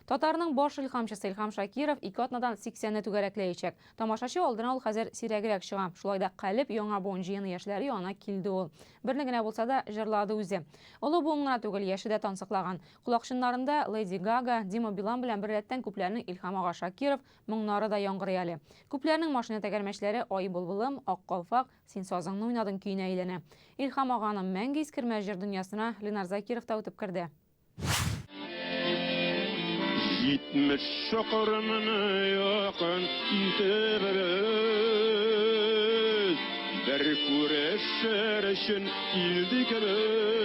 Tatarning bosh ilhamchisi Ilham Shakirov 2 atnadan 80ni tugarekleyecek. Tamaşaçı olduna ol hazır siragirek çıgam. Şulayda qalib yona bonjiyini yaşları yana kildi ol. Birligine bolsa da jırladı üzi. Olu buğuna tugul yaşı da tansıqlagan. Kulakşınlarında Lady Gaga, Dima Bilan bilen bir retten kuplerinin Ilham Ağa Shakirov mыңнары da yangıryalı. Kuplerinin maşına tekermeşleri Ay Bulbulum, Ak Qalfaq, Sen sazыңны oynadın kuyuna eylene. Ilham Ağa'nın məngi iskirmez jır dünyasına Lenar Zakirov da ötüp kirdi. Gitmiş şokurumunu yakın iteririz. Bir kureşer için ildikiriz.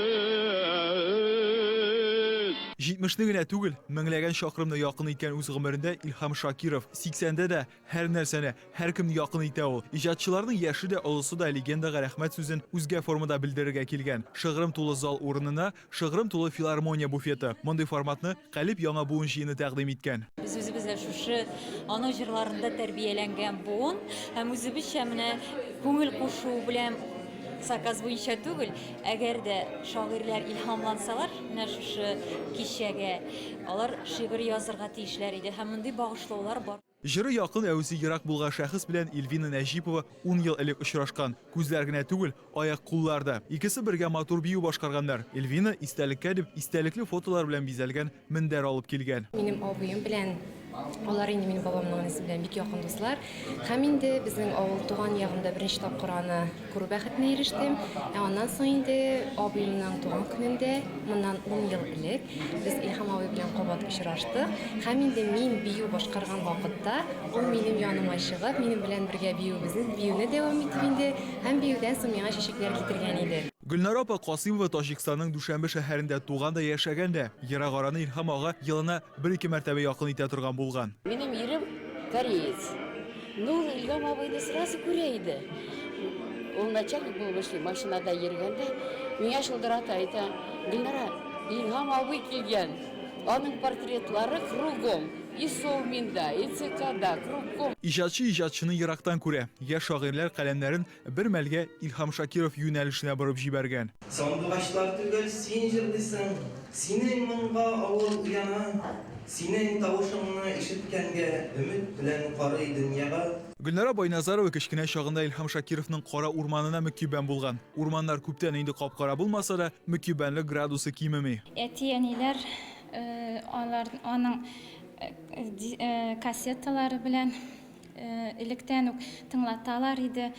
70'ni gine tugul, minglagan şakırımda yakın iken uz gımarında Ilham Shakirov 80'de de her nersene, her kimni yakın ite ol. İcatçılarının yaşı da olusu da legendaga rahmet sözün uzga formada bildirige kelgen. Şığırım tolu zal ornuna, şığırım tolu filarmoniya bufeti. Monday formatını qalib yana buğun şeyini təqdim etken. Biz özümüzde şuşu ana jırlarında terbiyelengen buğun, hem özümüzde mine көңіл koşu bilen sakaz boyunca tugul, eğer de şairler ilhamlansalar, ne şuşu kişege, onlar şiir yazırga tiyişler idi, hem indi bağışlaular var. Jırı yakın əvsi Irak bulğan şəxs bilen Elvina Najipova 10 yıl elek uçraşkan. Күзләргенә түгел, аяк кулларда. Икесе бергә матур бию башкарганнар. Elvina истәлеккә дип истәлекле фотолар белән бизәлгән мендәр алып килгән. Benim abim bilen, onlar indi benim babamның анысы белән бик якын дуслар. Һәм инде безнең авыл туган ягында беренче тапкыраны күрү бәхетенә ирештем. Аннан соң инде абыемның туган көнендә, моннан 10 ел элек, без Илһам абый белән кабат очраштык. Һәм инде мин бию башкарган вакытта, ул минем яныма чыгып, минем белән бергә биюне дәвам итеп инде, һәм биюдән соң миңа чәчәкләр китергән иде. Gülnar апа Касимова Таҗикстанның Дүшәмбе шәһәрендә туган да яшәгән дә, ерак араны Илһам ага елына 1-2 мәртәбә якын итә торган булган. Benim yerim кореец. Ну, İlham abıyı sırası kureydi. O начальник bulmuştu maşinada yergende. Меня şıldırata ayta, Gülnara, İlham abi kelgen. Onun portretleri kruгом. И Совминда, и ЦКда, кругом. İcatçı icatçını yıraqdan күрә. Яшь шагыйрьләр каләмнәрен бер мәлгә Илһам Shakirov юнәлешенә бурып җибәргән. Сандугачлар түгел син җырлыйсың, синең моңга авыл уяна, синең тавышыңны ишеткәнгә өмет белән карый дөньяга. Gülnara Байназарова кечкенә чагында Илһам Shakировның кара урманына мөкибән булган. Урманнар күптән инде капкара булмаса да, мөкибәнлек градусы кимеми. Әтиәниләр аның kasettalары белән электән үк тыңлаталар иде,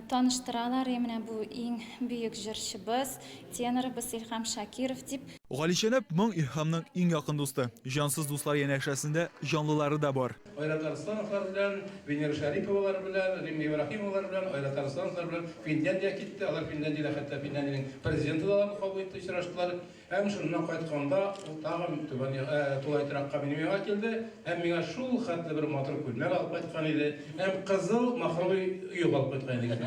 таныштыралар. Менә бу иң бөек җырчыбыз, тенорыбыз Илһам Shakirov дип. Галишәнәп моң Илһамның иң якын дусты. Җансыз дуслар янәшәсендә җанлылары да бар. Айрат Арслановлар белән, Венера Шариповалар белән, Римма Ибраһимовалар белән, Айрат Арслановлар белән Финляндия китте. Алар Финляндиядә хәтта Финляндиянең президенты да кабул итте, очраштылар. Һәм шуннан кайтканда ул тагын түбән Тулай торакка минем янга килде. Һәм миңа шул хәтле бер матур күлмәк алып кайткан иде. Һәм кызыл махруй юк алып кайткан иде.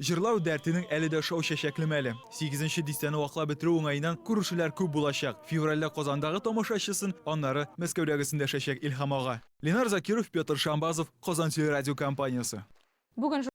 Җырлау дәртенең әле дә шау чәчәкле мәле. 8нче дистәне ваклап бетерү уңаеннан күрешүләр күп булачак. Февральдә Казандагы тамашачысын, аннары Мәскәүдәгесен дәшәчәк Илһам ага. Ленар Закиров, Петр Шамбазов, Казан телерадиокомпаниясе. Бүген